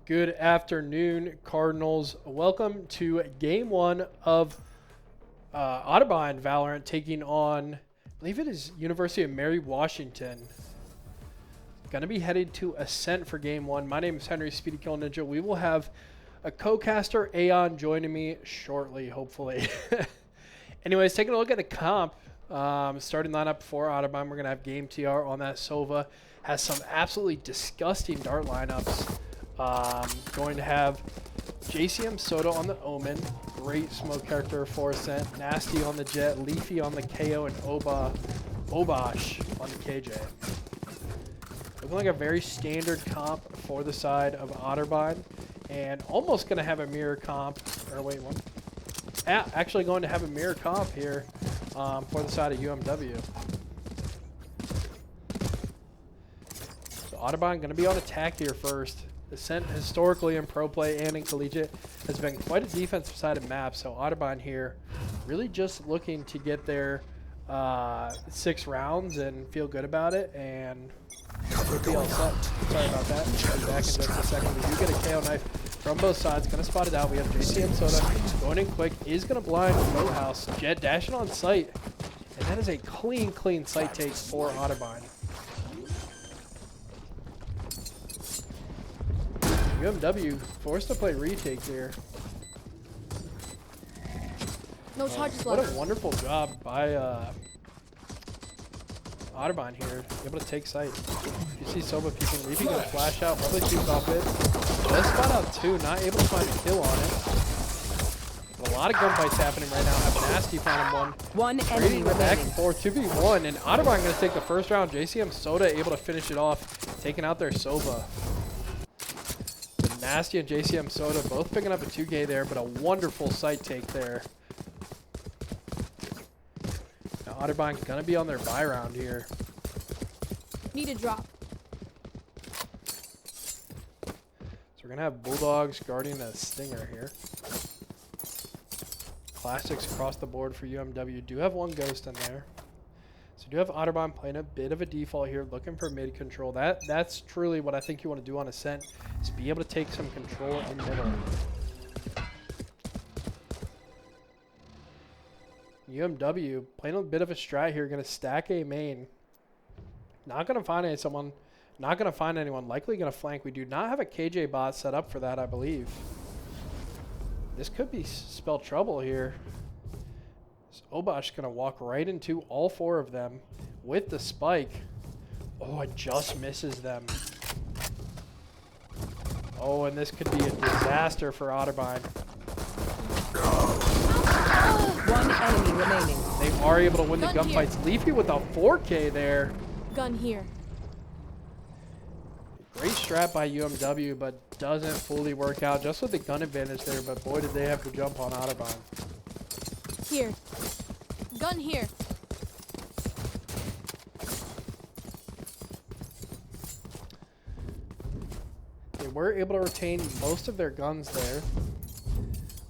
Good afternoon, Cardinals. Welcome to game one of Otterbein Valorant taking on, I believe it is University of Mary Washington. Going to be headed to Ascent for game one. My name is Henry Speedy Kill Ninja. We will have a co-caster, Aeon, joining me shortly, hopefully. Anyways, taking a look at the comp. Starting lineup for Otterbein. We're going to have Game TR on that Sova. Has some absolutely disgusting dart lineups. Going to have JCM Soda on the Omen. Great smoke character for Ascent. Nasty on the Jet. Leafy on the KO. And Obosh on the KJ. Looking like a very standard comp for the side of Otterbein. And almost going to have a mirror comp. Or wait, one. Actually going to have a mirror comp here for the side of UMW. So Otterbein going to be on attack here first. Ascent historically in pro play and in collegiate has been quite a defensive sided map. So Otterbein here really just looking to get their 6 rounds and feel good about it. And we'll be all set. Sorry about that. I'll be back in just a second. We do get a KO knife from both sides. Going to spot it out. We have JCM Soda going in quick. Is going to blind Boathouse. Jet dashing on site. And that is a clean site take for Otterbein. UMW forced to play retake here. No charges What left. a wonderful job by Otterbein here, able to take sight. You see Soba peeking, Leafy gonna flash out, probably shoots off it. Does spot out 2, not able to find a kill on it. But a lot of gunfights happening right now. Have Nasty found him one. Enemy Back remaining. and forth, 2v1, and Otterbein gonna take the first round. JCM Soda able to finish it off, taking out their Soba. Nasty and JCM Soda both picking up a 2K there, but a wonderful sight take there. Now Otterbein gonna be on their buy round here. Need a drop. So we're gonna have Bulldogs guarding a Stinger here. Classics across the board for UMW. Do have one Ghost in there. So do have Otterbein playing a bit of a default here, looking for mid control. That's truly what I think you want to do on Ascent, is be able to take some control in middle. UMW playing a bit of a strat here, going to stack a main. Not going to find anyone. Likely going to flank. We do not have a KJ bot set up for that, I believe. This could be spell trouble here. Obosh going to walk right into all 4 of them with the spike. Oh, it just misses them. Oh, and this could be a disaster for Otterbein. One enemy remaining. They are able to win the Gun here. gunfights. Leafy with a 4K there. Gun here. Great strat by UMW, but doesn't fully work out. Just with the gun advantage there, but boy, did they have to jump on Otterbein. Here. Gun here. They were able to retain most of their guns there.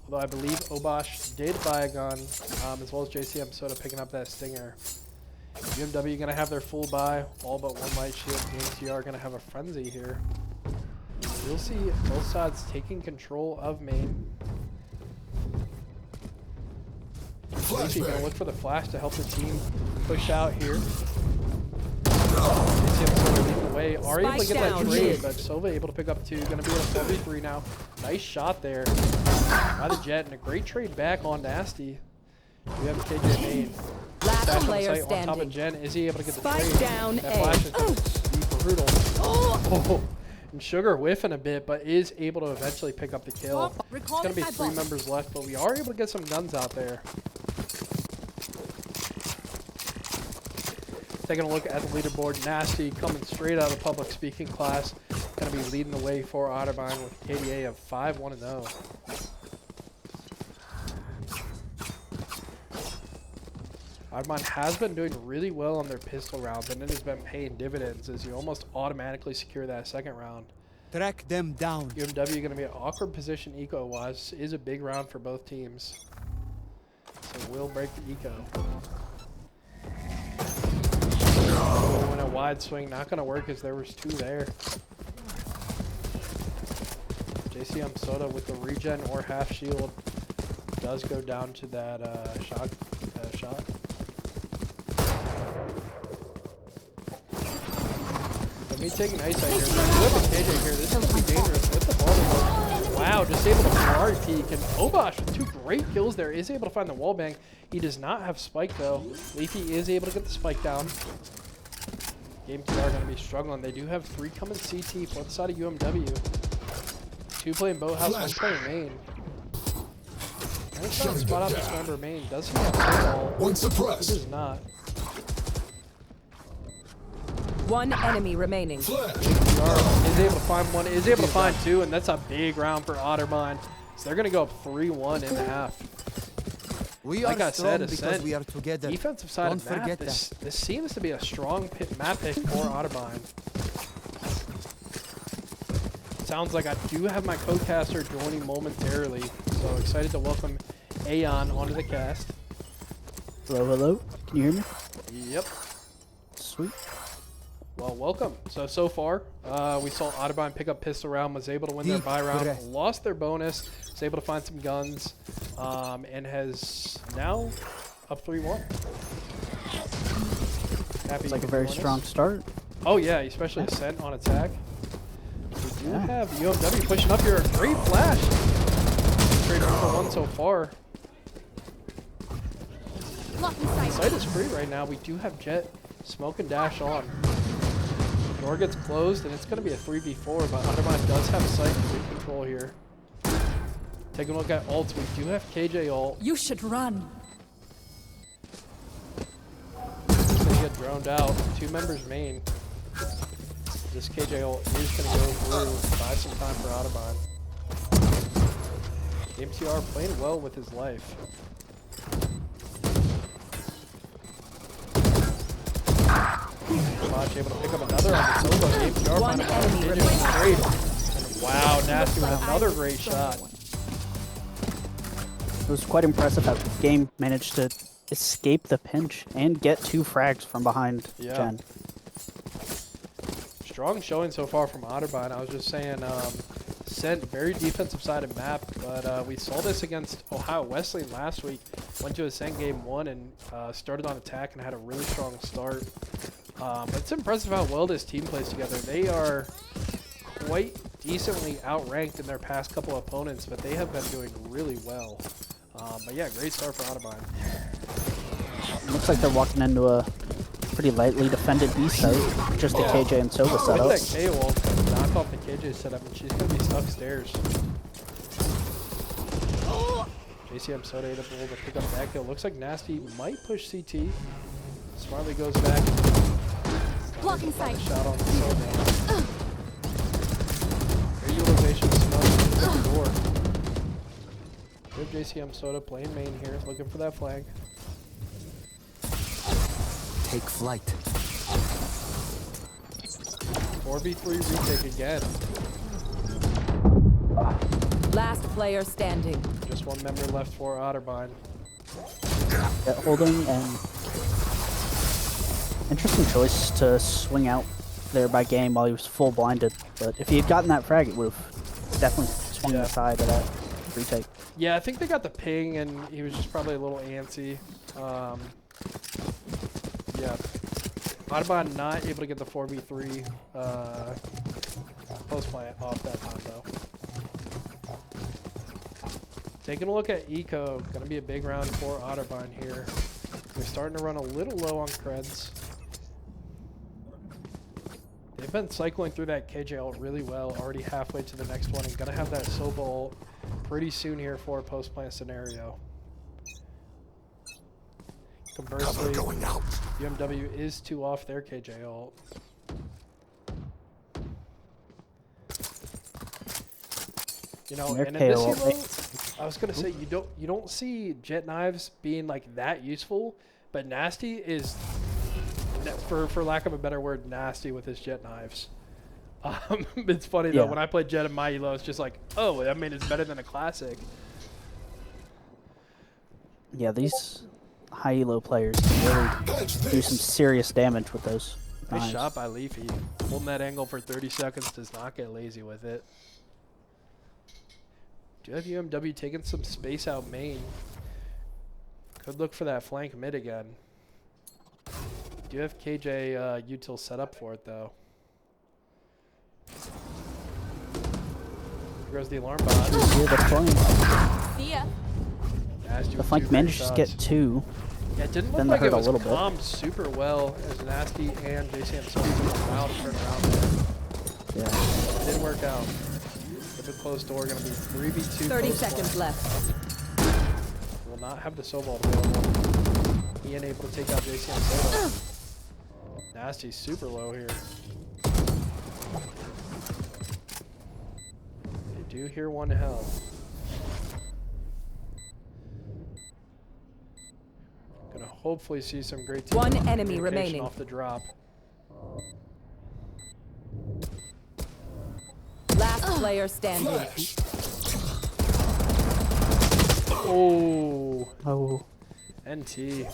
Although I believe Obosh did buy a gun, as well as JCM Soda picking up that Stinger. UMW going to have their full buy, all but one light shield. Game TR going to have a frenzy here. You'll see both sides taking control of main. Leafy going to look for the flash to help the team push out here. JCM Soda leading the way. Are able to get that trade, but Sova able to pick up 2. Going to be at a 4v3 now. Nice shot there by the Jet, and a great trade back on Nasty. We have a KJ main. Last player on top of standing. Jen. Is he able to get the Spike trade? down That A. flash is going to be brutal. Oh. And Sugar whiffing a bit, but is able to eventually pick up the kill. It's going to be 3 members left, but we are able to get some guns out there. Taking a look at the leaderboard, Nasty coming straight out of public speaking class. Going to be leading the way for Otterbein with a KDA of 5-1-0. Otterbein has been doing really well on their pistol rounds, and it has been paying dividends as you almost automatically secure that 2nd round. Track them down. UMW going to be an awkward position eco-wise. Is a big round for both teams. So we'll break the eco. Oh, and a wide swing, not going to work as there was 2 there. JCM Soda with the regen or half shield does go down to that shot. Let me take an ice out here. Look at KJ here. This is going to be dangerous with the ball. Wow, just able to Ferrari peek. And Obosh with 2 great kills there is able to find the wall bang. He does not have spike though. Leafy is able to get the spike down. Game 2 are going to be struggling. They do have 3 coming CT for the side of UMW. 2 playing boathouse, 1 playing main. Nice shot spot out this member main. Does he have football? One suppressed. He does not. 1 enemy remaining. Is able to find 1, is able to find 2, and that's a big round for Otterbein. So they're going to go up 3-1 in the half. Like I said, Ascent, we are together. defensive side of the map, this seems to be a strong map pick for Otterbein. Sounds like I do have my co-caster joining momentarily, so excited to welcome Aeon onto the cast. Hello, hello. Can you hear me? Yep. Sweet. Well, welcome. So far, we saw Otterbein pick up pistol round, was able to win their buy round, lost their bonus, was able to find some guns, and has now up 3-1. It's like a very strong start. Oh yeah, especially Ascent on attack. We do have UMW pushing up here. Great flash. Straight number 1 so far. Sight is free right now. We do have Jet smoke and dash on. Door gets closed, and it's going to be a 3v4, but Otterbein does have sight and free control here. Taking a look at ults, we do have KJ ult. You should run. He's going to get droned out. 2 members main. This KJ ult is going to go through, buy some time for Otterbein. MTR playing well with his life. Bosch able to pick up another on the solo. MTR One finding enemy KJ remaining. great. And wow, Nasty with another great shot. It was quite impressive how the game managed to escape the pinch and get 2 frags from behind Gen. Strong showing so far from Otterbein. I was just saying, Sent very defensive sided map, but we saw this against Ohio Wesleyan last week. Went to Ascent game 1 and started on attack and had a really strong start. But it's impressive how well this team plays together. They are quite decently outranked in their past couple opponents, but they have been doing really well. But yeah, great start for Otterbein. Looks like they're walking into a pretty lightly defended B site. Just the KJ and Silva setup. With that K wall, knock off the KJ setup, and she's going to be stuck stairs. JCM Soda able to pick up that kill. Looks like Nasty might push CT. Smartly goes back. Blocking sight. Shot on the Soda. Great utilization of smoke to the door. Good JCM Soda playing main here, looking for that flag. Take flight. 4v3 retake again. Last player standing. Just 1 member left for Otterbein. Yeah, holding and interesting choice to swing out there by game while he was full blinded. But if he had gotten that frag, it would have definitely swung aside of that retake. Yeah, I think they got the ping, and he was just probably a little antsy. Yeah, Otterbein not able to get the 4v3 post plant off that time though. Taking a look at Eco, gonna be a big round for Otterbein here. They're starting to run a little low on creds. They've been cycling through that KJ ult really well, already halfway to the next one, and gonna have that Soba ult pretty soon here for a post plant scenario. Conversely, UMW is 2 off their KJ ult. You know, and in this elo, I was gonna say you don't see jet knives being like that useful, but Nasty is, for lack of a better word, nasty with his jet knives. It's funny though, when I play jet in my elo, it's just like, oh, I mean, it's better than a classic. Yeah, these high elo players can really do some serious damage with those Nice knives. shot by Leafy. Holding that angle for 30 seconds does not get lazy with it. Do you have UMW taking some space out main? Could look for that flank mid again. Do you have KJ util set up for it though? Here goes the alarm bot. Here, the flank. See ya. The flank managed to get 2. Yeah, it didn't Then look they like it hurt a was little bit. calmed super well as Nasty and JCM so around to turn around there. Yeah. It didn't work out. If a closed door, going to be 3v2. 30 seconds left. Will not have the Sobalt available. Ian able to take out JCM Soda. Nasty's super low here. They do hear one health. Gonna hopefully see some great team One enemy communication remaining. off the drop. Last player standing. Oh, Oh. NT.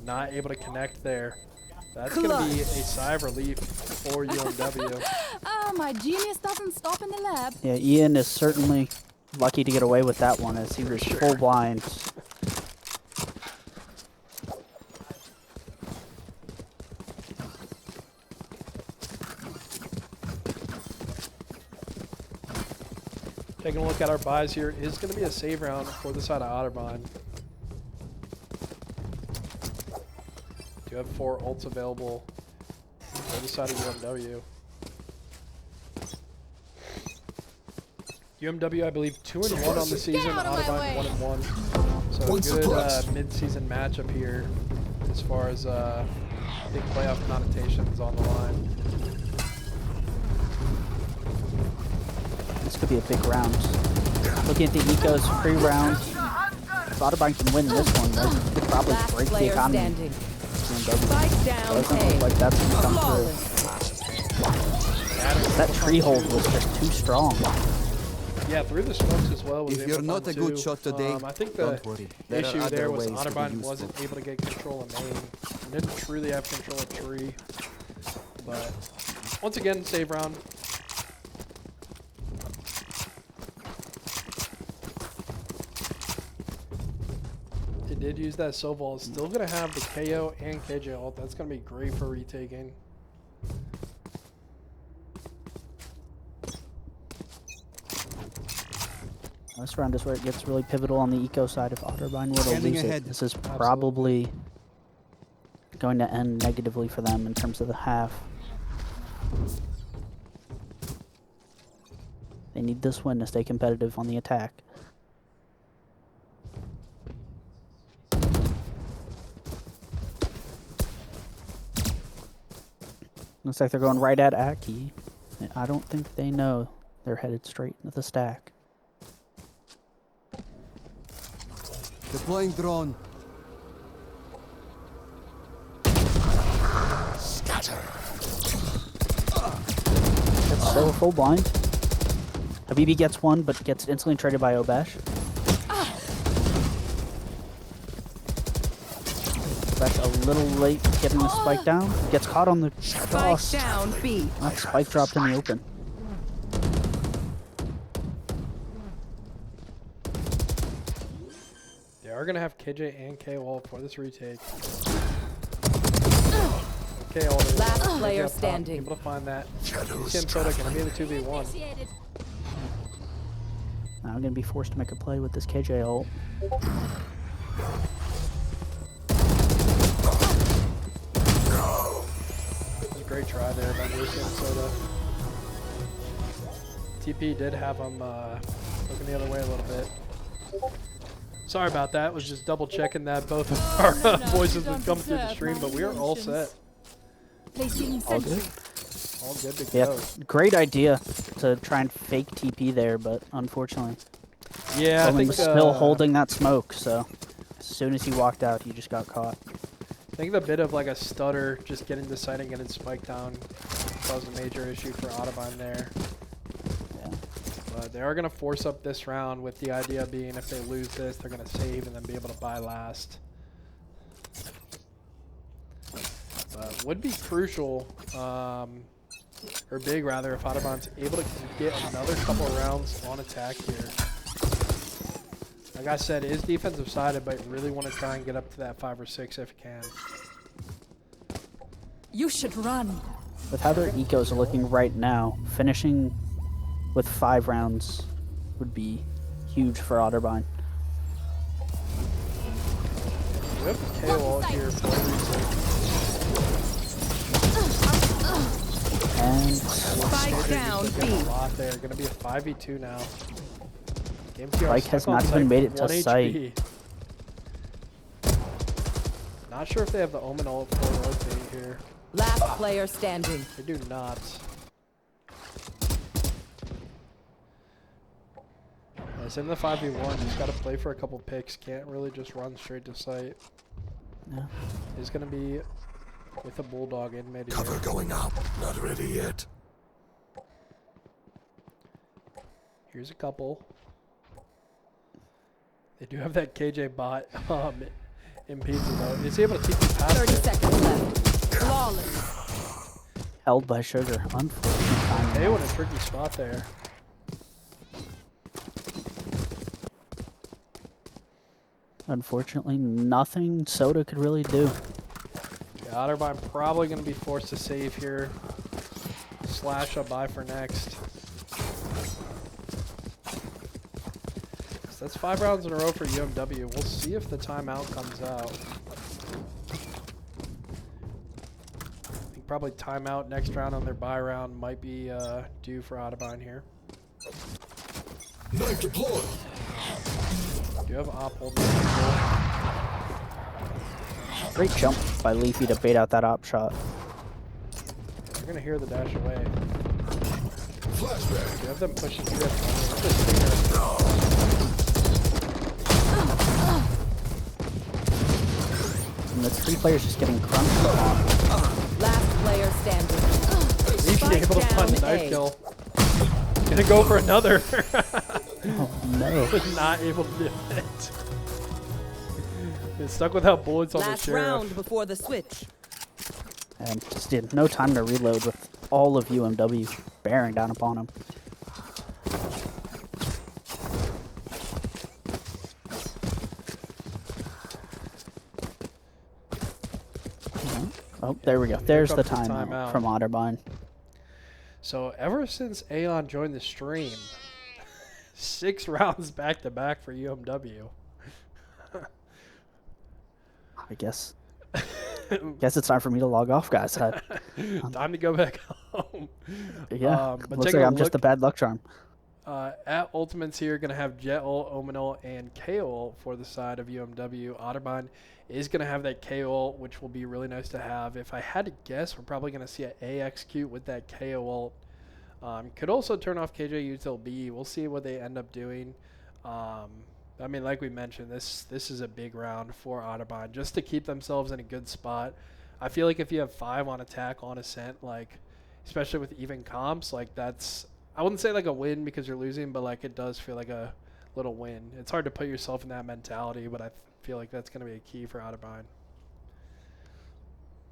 Not able to connect there. That's going to be a sigh of relief for UMW. My genius doesn't stop in the lab. Yeah, Ian is certainly lucky to get away with that one as he was full blind. Taking a look at our buys here is going to be a save round for the side of Otterbein. Do have 4 ults available for the side of UMW. UMW, I believe, 2-1 on the season. Otterbein 1-1. So a good mid-season matchup here as far as big playoff connotations on the line. This could be a big round. Looking at the ecos pre-round, if Otterbein can win this one, they could probably Last break the player economy. standing. UMW. Spike down Doesn't A. look like that's going to come Flawless. through. That tree hold was just too strong. Yeah, through the smokes as well. Was If able you're to not find a good 2. shot today, I think the don't worry. There are issue other there was ways to be Otterbein useful. wasn't able to get control of main. Didn't truly have control of tree. But once again, save round. They did use that Sobal. Still going to have the KO and KJ ult. That's going to be great for retaking. This round is where it gets really pivotal on the eco side if Otterbein were to Scanning lose ahead. it. This is probably going to end negatively for them in terms of the half. They need this win to stay competitive on the attack. Looks like they're going right at Aki. I don't think they know they're headed straight into the stack. Deploying drone. That's still a full blind. Habibi gets one, but gets instantly traded by Obash. That's a little late getting the spike down. Gets caught on the cross. Spike down B. That spike dropped in the open. They are going to have KJ and KO for this retake. KO Last player standing. Able to find that. JCM Soda going to be in the 2v1. Now I'm going to be forced to make a play with this KJ ult. Great try there by JCM Soda. TP did have him looking the other way a little bit. Sorry about that. Was just double checking that both of our voices would come through the stream, but we are all set. All good. All good to Yeah, go. great idea to try and fake TP there, but unfortunately, Yeah, I Bowman think was still holding that smoke, so as soon as he walked out, he just got caught. I think the bit of like a stutter, just getting the sight and getting spiked down, caused a major issue for Otterbein there. Yeah. But they are going to force up this round with the idea being if they lose this, they're going to save and then be able to buy last. But would be crucial or big rather, if Otterbein's able to get another couple rounds on attack here. Like I said, it is defensive sided, but really want to try and get up to that 5 or 6 if you can. You should run. With how their ecos are looking right now, finishing with 5 rounds would be huge for Otterbein. We have KO here for a reason. And Spike down, B. A lot there. Going to be a 5v2 now. Game Spike has not even made it to sight. Not sure if they have the Omen ult for rotate here. Last player standing. They do not. It's in the 5v1. He's got to play for a couple picks. Can't really just run straight to sight. yeah. He's going to be with a bulldog in mid. Cover going up. Not ready yet. Here's a couple. They do have that KJ bot in pizza though. Is he able to keep the pass? 30 seconds left. Flawless. Held by Sugar. Unfortunate timing. They went a tricky spot there. Unfortunately, nothing Soda could really do. Yeah, Otterbein probably going to be forced to save here. Slash a buy for next. So that's 5 rounds in a row for UMW. We'll see if the timeout comes out. I think probably timeout next round on their buy round might be due for Otterbein here. Knife deployed. Do you have op hold? Great jump by Leafy to bait out that op shot. You're going to hear the dash away. Flashback. You have them pushing through. And the 3 players just getting crunched on. Last player standing. He's able to find the knife kill. Gonna go for another. Oh no. Not able to do it. It's stuck without bullets on the Last sheriff. round before the switch. And just did no time to reload with all of UMW bearing down upon him. Oh, there we go. There's the comes the timeout timeout. from Otterbein. So ever since Aeon joined the stream, 6 rounds back to back for UMW. I guess. Guess it's time for me to log off, guys. Time to go back home. Yeah, but looks take like a I'm just a look- bad luck charm. At Ultimates here, going to have Jet ult, Omen ult, and KO ult for the side of UMW. Otterbein is going to have that KO ult, which will be really nice to have. If I had to guess, we're probably going to see an A execute with that KO ult. Could also turn off KJ util B. We'll see what they end up doing. I mean, like we mentioned, this is a big round for Otterbein just to keep themselves in a good spot. I feel like if you have 5 on attack on Ascent, like especially with even comps, like that's, I wouldn't say like a win because you're losing, but like it does feel like a little win. It's hard to put yourself in that mentality, but I feel like that's going to be a key for Otterbein.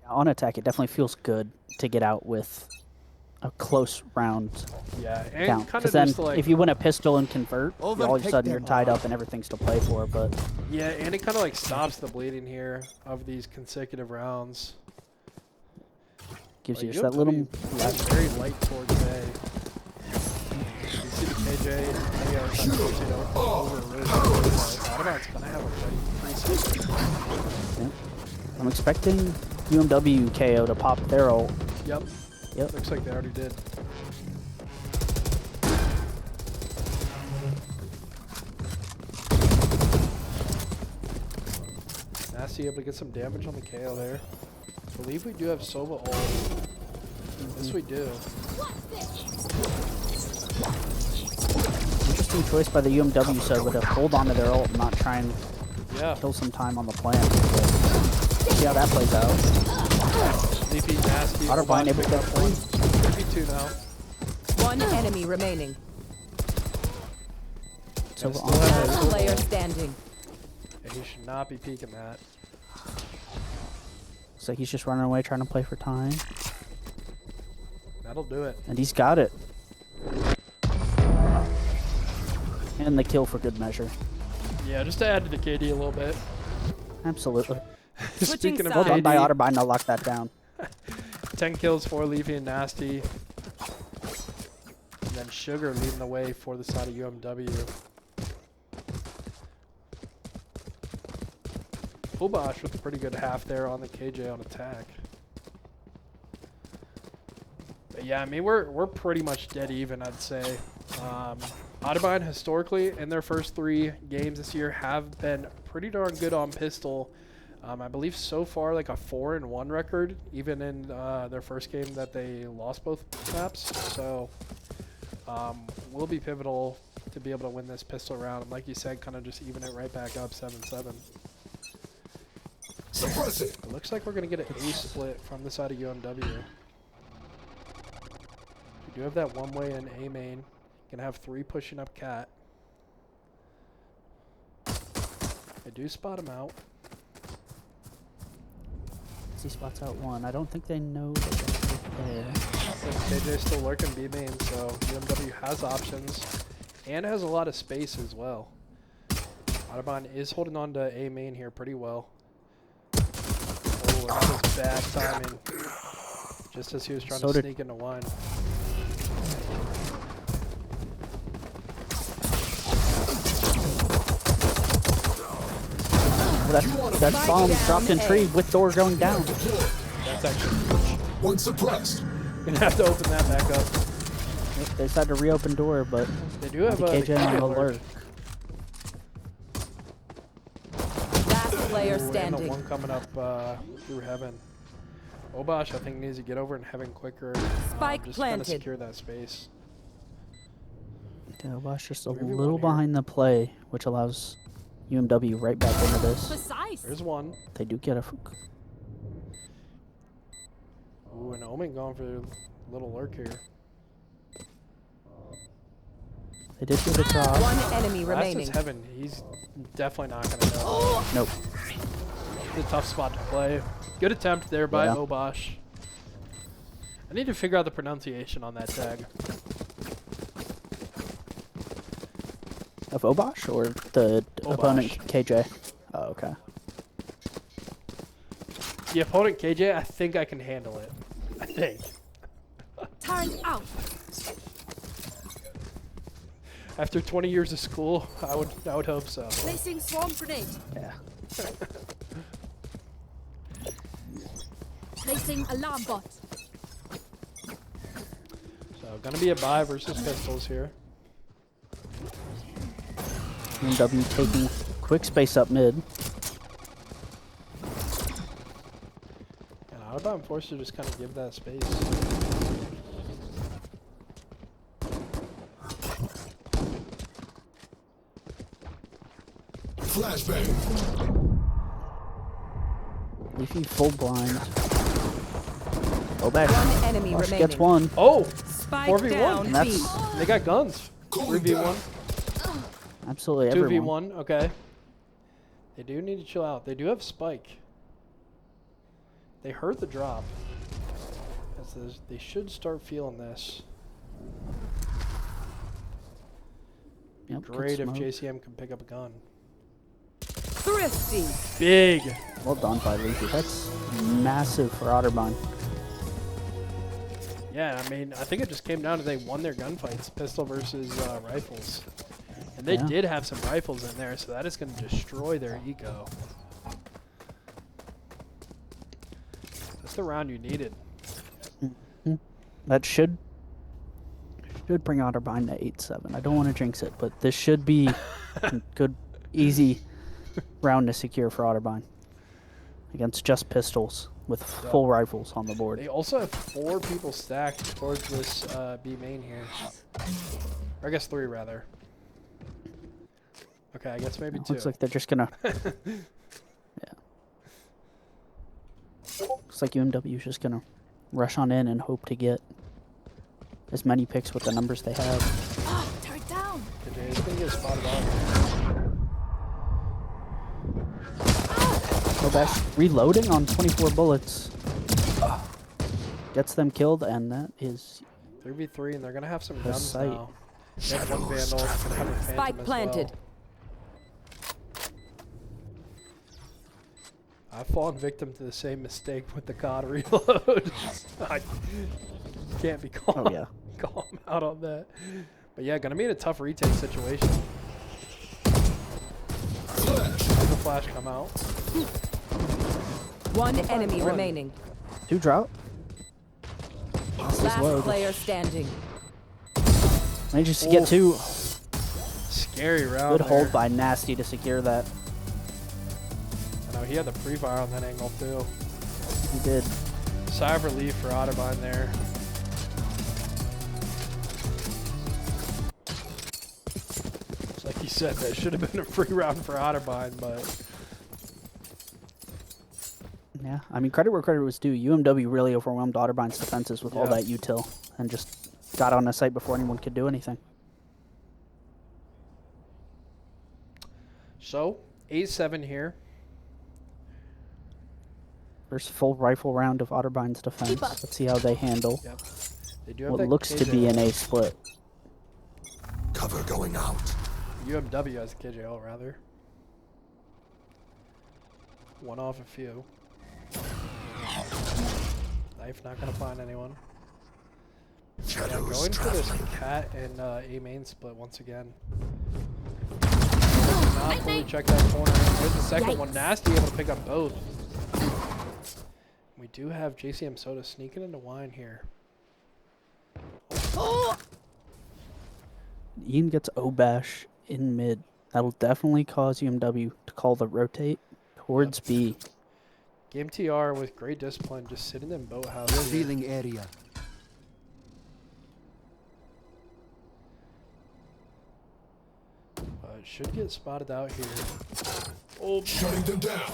On attack, it definitely feels good to get out with a close round Yeah, and count. kind Because of then, just like, if you win a pistol and convert, all of a Overtake sudden you're them. tied up and everything's to play for. But yeah, and it kind of like stops the bleeding here of these consecutive rounds. gives Like, you just that little. that's very light towards A. You see the KJ, maybe I was trying to push it over really quickly, but Otterbain's gonna have a pretty 3 seconds. Yeah. I'm expecting UMW KO to pop their ult. Yep. Yep. Looks like they already did. Nasty able to get some damage on the KO there. I believe we do have Sova ult. Yes, we do. Interesting choice by the UMW server to hold on to their ult and not try and Yeah. kill some time on the plan. But see how that plays out. Sleepy, Nasty. Otterbein able to pick get up one. 3v2 now. One enemy remaining. So still on have Last that. player standing. Yeah, he should not be peeking that. so he's just running away trying to play for time. That'll do it. And he's got it. And the kill for good measure. Yeah, just to add to the KD a little bit. Absolutely. Speaking of Well done by KD, Otterbein to lock that down. 10 kills for Leafy and Nasty. And then Sugar leading the way for the side of UMW. Ubash with a pretty good half there on the KJ on attack. But yeah, I mean, we're pretty much dead even, I'd say. Otterbein historically in their first 3 games this year have been pretty darn good on pistol. I believe so far like a 4-1 record, even in their first game that they lost both maps. So will be pivotal to be able to win this pistol round. And like you said, kind of just even it right back up 7-7. Suppress it. It looks like we're going to get an A split from the side of UMW. We do have that one way in A main. Gonna have 3 pushing up cat. I do spot him out. He spots out 1. I don't think they know that they're there. KJ's still lurking B main, so UMW has options and has a lot of space as well. Otterbein is holding on to A main here pretty well. Oh, that was bad timing. Just as he was trying to sneak into one. That bomb dropped in tree with door going down. That's actually One suppressed. gonna have to open that back up. They decided to reopen door, but They do have the a KJ on the alert. Last player And the standing. one coming up through heaven. Obash, I think, needs to get over in heaven quicker. Spike just kind of planted. secure that space. Delbosh just a 3v1 little here. behind the play, which allows UMW right back into this. Precise. There's one. They do get a. Ooh, and Omen going for a little lurk here. They did get a drop. One enemy Last is remaining. heaven. He's definitely not going to know. Nope. It's a tough spot to play. Good attempt there by Yeah. Obash. I need to figure out the pronunciation on that tag. Of Obosh or the Obosh. opponent KJ? Oh, okay. The opponent KJ, I think I can handle it. I think. Turn out. After 20 years of school, I would hope so. Placing swarm grenade. Yeah. Placing alarm bot. So gonna be a buy versus pistols here. UMW taking quick space up mid. And Otterbein forced to just kind of give that space. Flashbang. Leafy full blind. Go back. One enemy Bosh remaining. gets one. Oh! Spike 4v1. down. And that's They got guns. 3v1. absolutely everyone. 2v1, okay. They do need to chill out. They do have spike. They heard the drop. They should start feeling this. Yep, good Great if smoke. JCM can pick up a gun. Thrifty. Big! Well done by Leafy. That's massive for Otterbein. Yeah, I mean, I think it just came down to they won their gunfights, pistol versus rifles. And they Yeah. did have some rifles in there, so that is going to destroy their eco. That's the round you needed. That should bring Otterbein to 8-7. I don't want to jinx it, but this should be a good, easy round to secure for Otterbein against just pistols with full rifles on the board. They also have 4 people stacked towards this B main here. Or I guess 3 rather. Okay, I guess maybe 2. Looks like they're just gonna. Yeah. Looks like UMW is just gonna rush on in and hope to get as many picks with the numbers they have. Oh, turret down. KJ is going to get spotted off. Oh, that's reloading on 24 bullets. Gets them killed, and that is 3v3, and they're gonna have some The guns sight. now. They have one Vandal, gonna have a Phantom Spike as planted. well. I've fallen victim to the same mistake with the COD reload. I can't be calm, oh yeah. calm out on that. But yeah, gonna be in a tough retake situation. Does the flash come out? One enemy one. remaining. 2 drought. Last low. player standing. Manages to get 2. Scary round. Good hold there. by Nasty to secure that. I know he had the pre-fire on that angle too. He did. Sigh of relief for Otterbein there. It's like you said, that should have been a free round for Otterbein, but Yeah, I mean, credit where credit was due. UMW really overwhelmed Otterbein's defenses with all Yeah. that util and just got on the site before anyone could do anything. so 8-7 here. First full rifle round of Otterbein's defense. Let's see how they handle Yep. They do have what that looks to KJ be ult. an A split. Cover going out. UMW has a KJL rather. One off a few. Knife not gonna find anyone. Yeah, Shadows going for this traveling. cat and A main split once again. Not fully check that corner. There's the second one. Nasty able to pick up both. We do have JCM Soda sneaking into wine here. Ian gets O-Bash in mid. That'll definitely cause UMW to call the rotate towards B. Game TR with great discipline, just sitting in boathouse. here. Revealing area. Should get spotted out here. Oh, Shutting them down.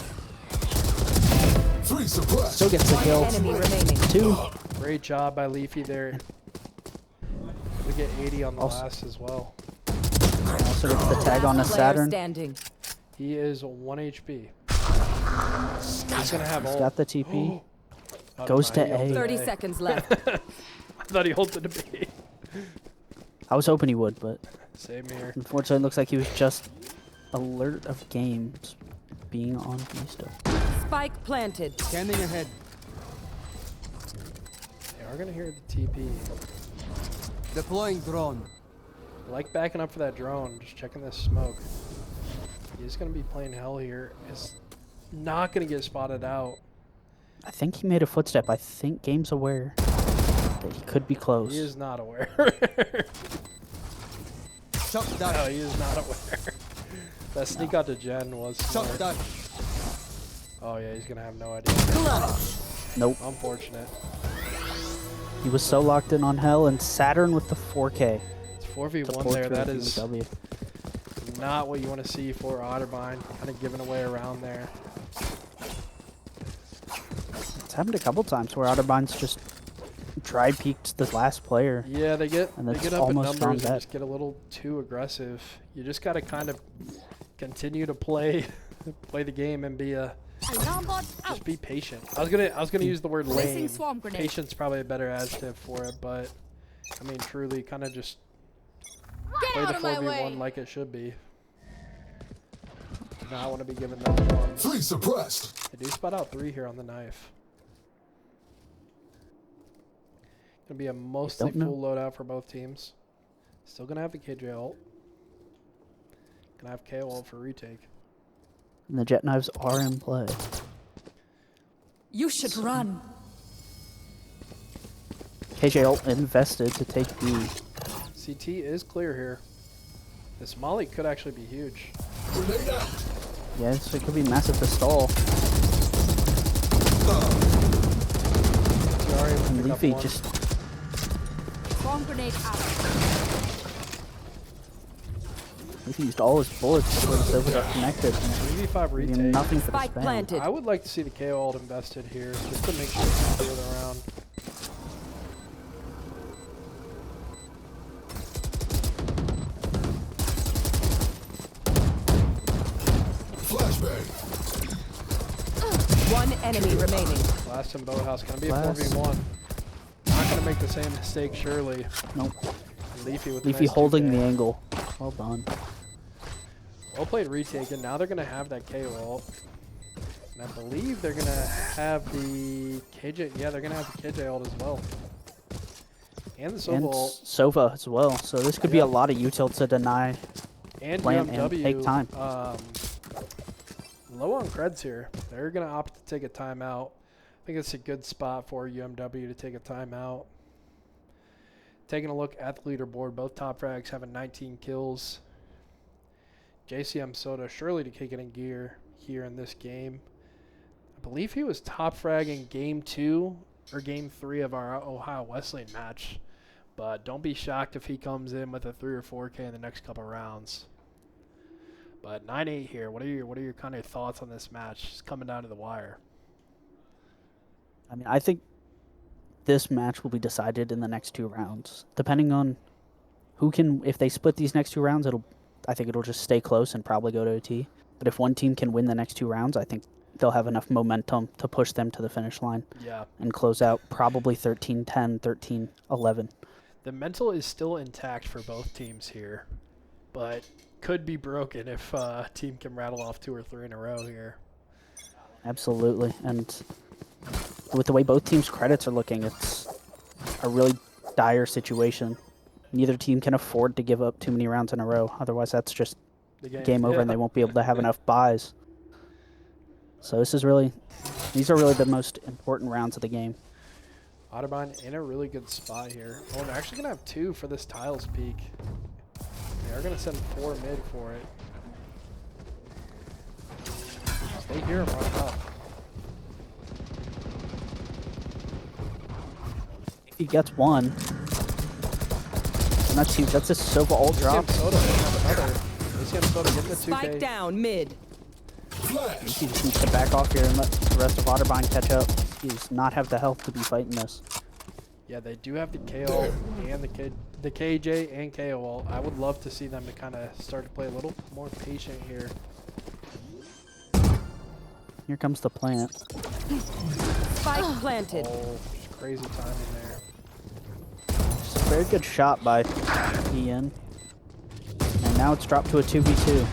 3 suppressed. Still gets the One kill. enemy remaining. 2. great job by Leafy there. We get 80 on the Also- last as well. Also gets the tag on the Last player Saturn. standing. He is 1 HP. He's gonna have He's ult. got the TP. Oh, Goes never to mind, he A. ulted 30 seconds left. I thought he ulted to B. I was hoping he would, but Same here. unfortunately it looks like he was just alert of games being on B still. Spike planted. Scanning ahead. They are gonna hear the TP. Deploying drone. I like backing up for that drone, just checking this smoke. He's gonna be playing hell here. Is not gonna get spotted out. I think he made a footstep. I think Game's aware that he could be close. He is not aware. Shot No, down. he is not aware. That sneak out to Jen was Shot smart. down. Oh yeah, he's gonna have no idea. Clutch. Nope. Unfortunate. He was so locked in on Hell, and Saturn with the 4K. It's The 4v1 there. portrait That of is UMW. not what you want to see for Otterbein. Kind of giving away around there. It's happened a couple times where Otterbein's just dry peeked the last player. Yeah, they get And they that's get up in almost numbers on and bet. just get a little too aggressive. You just got to kind of continue to play play the game and be Alarm bot out. just be patient. I was gonna use the word Placing lame. swarm grenade. Patience probably a better adjective for it, but I mean truly kind of just Get play out the of my 4v1 way. like it should be. Do not want to be given those ones. 3 suppressed. They do spot out 3 here on the knife. Gonna be a mostly Don't know. full loadout for both teams. Still gonna have the KJ ult. Gonna have KO ult for retake. And the jet knives are in play. You should run. KJ ult invested to take B. CT is clear here. This molly could actually be huge. Grenade out. Yes, it could be massive to stall. TR able to And pick up Leafy one. just Swarm grenade out. Leafy used all his bullets before the server got connected. 3v5 Leaving retake. nothing for the Spike spam. planted. I would like to see the KO ult invested here just to make sure it's clear the round. Flashbang. One enemy remaining. Last in boathouse. Gonna be a Last. 4v1. not gonna make the same mistake, surely. Nope. Leafy with Leafy nice holding 2K. the angle. Well done. Well played retake, and now they're gonna have that K ult. And I believe they're gonna have the KJ. Yeah, they're gonna have the KJ ult as well. And the Sova And ult. Sova as well. So this could be Yeah. a lot of util to deny. And plant and UMW. take time. Low on creds here. They're gonna opt to take a timeout. I think it's a good spot for UMW to take a timeout. Taking a look at the leaderboard, both top frags having 19 kills. JCM Soda surely to kick it in gear here in this game. I believe he was top frag in game 2 or game 3 of our Ohio Wesleyan match. But don't be shocked if he comes in with a 3 or 4K in the next couple rounds. But 9-8 here. What are your kind of thoughts on this match? It's coming down to the wire. I mean, I think this match will be decided in the next 2 rounds. Depending on who can, if they split these next 2 rounds, I think it'll just stay close and probably go to OT. But if one team can win the next 2 rounds, I think they'll have enough momentum to push them to the finish line. Yeah. And close out probably 13-10, 13-11. The mental is still intact for both teams here, but could be broken if a team can rattle off 2 or 3 in a row here. Absolutely. And with the way both teams' credits are looking, it's a really dire situation. Neither team can afford to give up too many rounds in a row. Otherwise, that's just The game over, yeah. and they won't be able to have enough buys. So these are really the most important rounds of the game. Otterbein in a really good spot here. Oh, they're actually going to have 2 for this tiles peak. They are going to send 4 mid for it. Stay here and run up. If he gets one, and that's huge. That's a Sova ult drop. ACM Soda doesn't have another. ACM Soda getting the 2K. Spike down mid. Flash. He just needs to back off here and let the rest of Otterbein catch up. He does not have the health to be fighting this. Yeah, they do have the KO and the KJ and KO ult. I would love to see them to kind of start to play a little more patient here. Here comes the plant. Spike planted. Oh, just crazy timing there. Just a very good shot by Ian. And now it's dropped to a 2v2.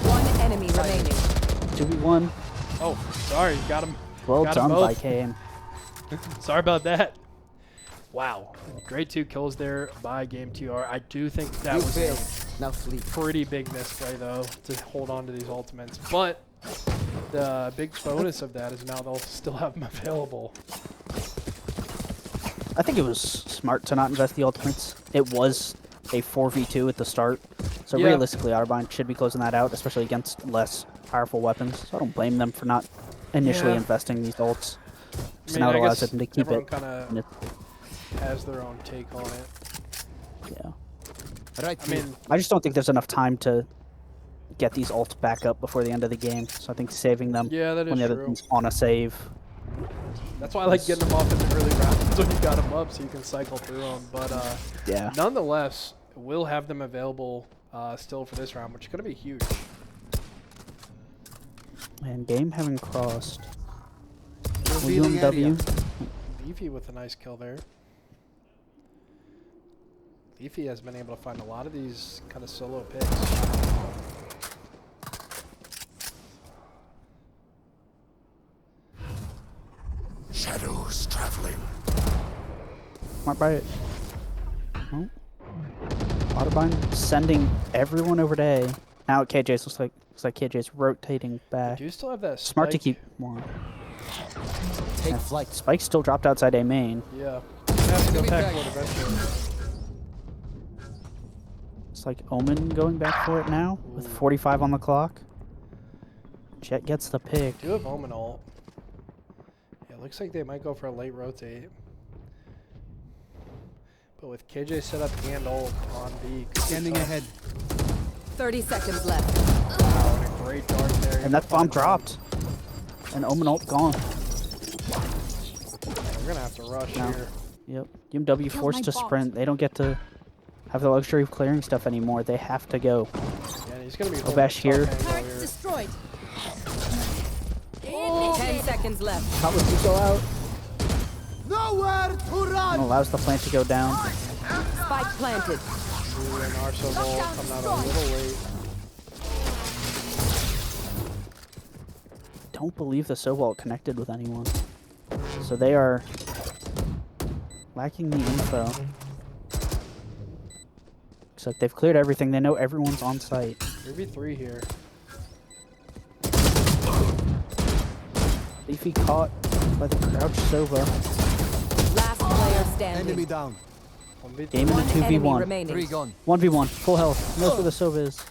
One enemy remaining. 2v1. Oh, sorry, got him. Well Got 'em done by both. KM. Sorry about that. Wow, great 2 kills there by Game TR. I do think that You was failed. a Now sleep. pretty big misplay though to hold on to these ultimates. But the big bonus of that is now they'll still have them available. I think it was smart to not invest the ultimates. It was a 4v2 at the start. So Yeah. realistically, Otterbein should be closing that out, especially against less powerful weapons. So I don't blame them for not initially Yeah. investing these ults. I So mean, now it I allows guess them to keep everyone it. kind and of has their own take on it. yeah. Right I mean, I just don't think there's enough time to get these ults back up before the end of the game. So I think saving them yeah, that when is the other true. team's on a save. That's why I like getting them off in the early rounds when you got them up so you can cycle through them. But Yeah. nonetheless, we'll have them available still for this round, which is going to be huge. And game having crossed. Revealing area. UMW. Leafy with a nice kill there. Leafy has been able to find a lot of these kind of solo picks. Shadows traveling. Smart by it. Oh. Otterbein sending everyone over to A. Now KJ's looks like KJ's rotating back. Do you still have that Smart to spike? keep more. Take flight. Spike still dropped outside A main. Yeah. You have to go Enemy back tag. for it eventually. It's like Omen going back for it now with 45 on the clock. Jet gets the pick. Do have Omen ult. Yeah, looks like they might go for a late rotate. But with KJ set up and ult on B. Scanning ahead. 30 seconds left. Wow, and a great dart there. And that bomb dropped. And Omen ult gone. We're gonna have to rush No. here. Yep. UMW Killed forced my to bot. sprint. They don't get to have the luxury of clearing stuff anymore. They have to go. Yeah, and he's gonna be Bash holding a here. tough angle Turret here. destroyed. 10 10 seconds left. Not with you go out. Nowhere to And run! allows the plant to go down. Spike planted. Ooh, and Arso Ball coming out a little late. Don't believe the Sobalt connected with anyone. So they are lacking the info. Looks like they've cleared everything. They know everyone's on site. 3v3 here. Leafy caught by the crouch Sova. Last player standing. Enemy down. 1v3. Game in a One enemy 2v1. remaining. 3 gone. 1v1. Full health. Knows where the Sova is.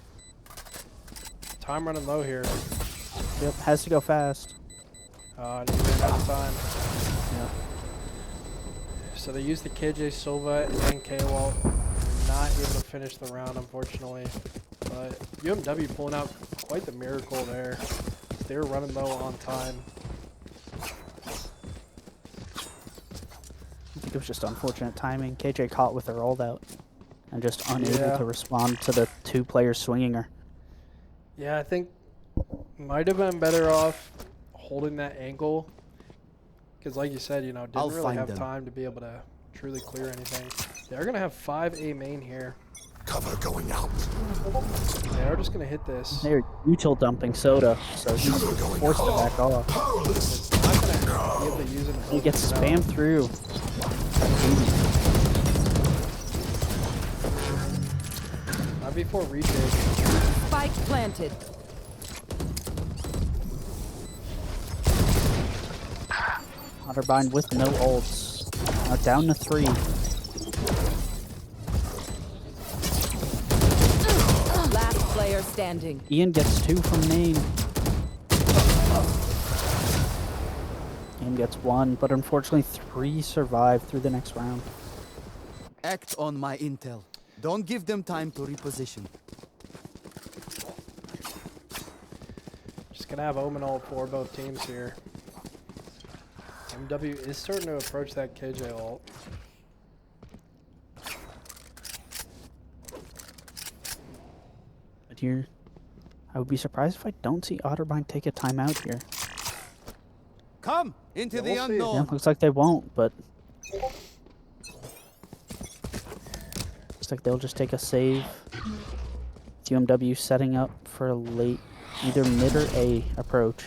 Time running low here. Yep, has to go fast. I need to run out of time. Yep. So they use the KJ Silva and K-Walt. Not able to finish the round, unfortunately. But UMW pulling out quite the miracle there. They were running low on time. I think it was just unfortunate timing. KJ caught with her rolled out and just unable Yeah. to respond to the 2 players swinging her. Yeah, I think might have been better off holding that angle. Because like you said, you know, I'll didn't really find have them. time to be able to truly clear anything. They're going to have 5 A main here. Cover going out. They're just going to hit this. They're util dumping soda, so he's forced to back off. Powerless. Not going to be able to use it. He gets spammed through. Not before retake. Spike planted. Otterbein with no ults. Now down to 3. Last player standing. Ian gets 2 from main. Ian gets 1, but unfortunately 3 survive through the next round. Act on my intel. Don't give them time to reposition. Just going to have Omen ult for both teams here. MW is starting to approach that KJ ult. But here, I would be surprised if I don't see Otterbein take a timeout here. Come into Yeah, the we'll see. Yeah, unknown. looks like they won't, but looks like they'll just take a save. UMW setting up for a late, either mid or A approach.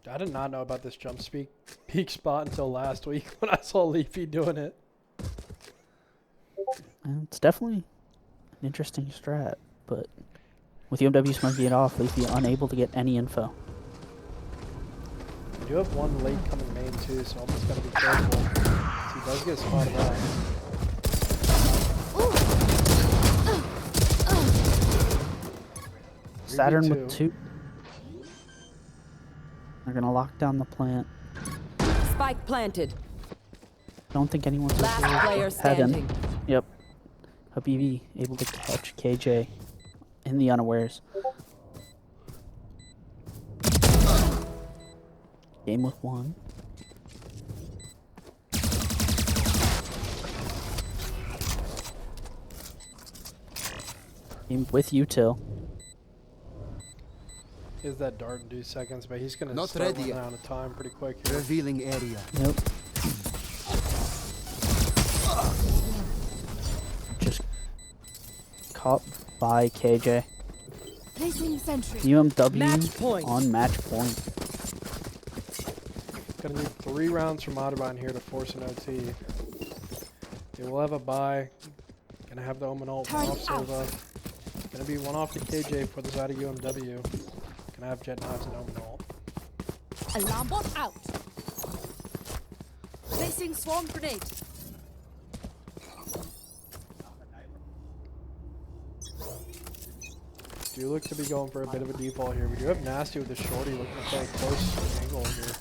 I did not know about this jump peak spot until last week when I saw Leafy doing it. And it's definitely an interesting strat, but with UMW smoking it off, Leafy unable to get any info. We do have one late coming main too, so almost gotta be careful. So he does get spotted out. Saturn 3v2. with 2. They're gonna lock down the plant. Spike planted. Don't think anyone's Last over player heaven. standing. Yep. Habibi able to catch KJ in the unawares. Game with 1. Game with util. He has that dart in 2 seconds, but he's gonna Not start ready running yet. out of time pretty quick here. Revealing area. Nope. Just caught by KJ. Placing sentry. UMW Match point. on match point. Gonna need 3 rounds from Otterbein here to force an OT. They will have a bye. Gonna have the Omen ult, one off Silva. Gonna be one off the KJ for the side of UMW. Gonna have Jet Knives and Omen ult. Alarm bot out. Placing swarm grenade. Do look to be going for a bit of a default here. We do have Nasty with the shorty looking to play a close angle here.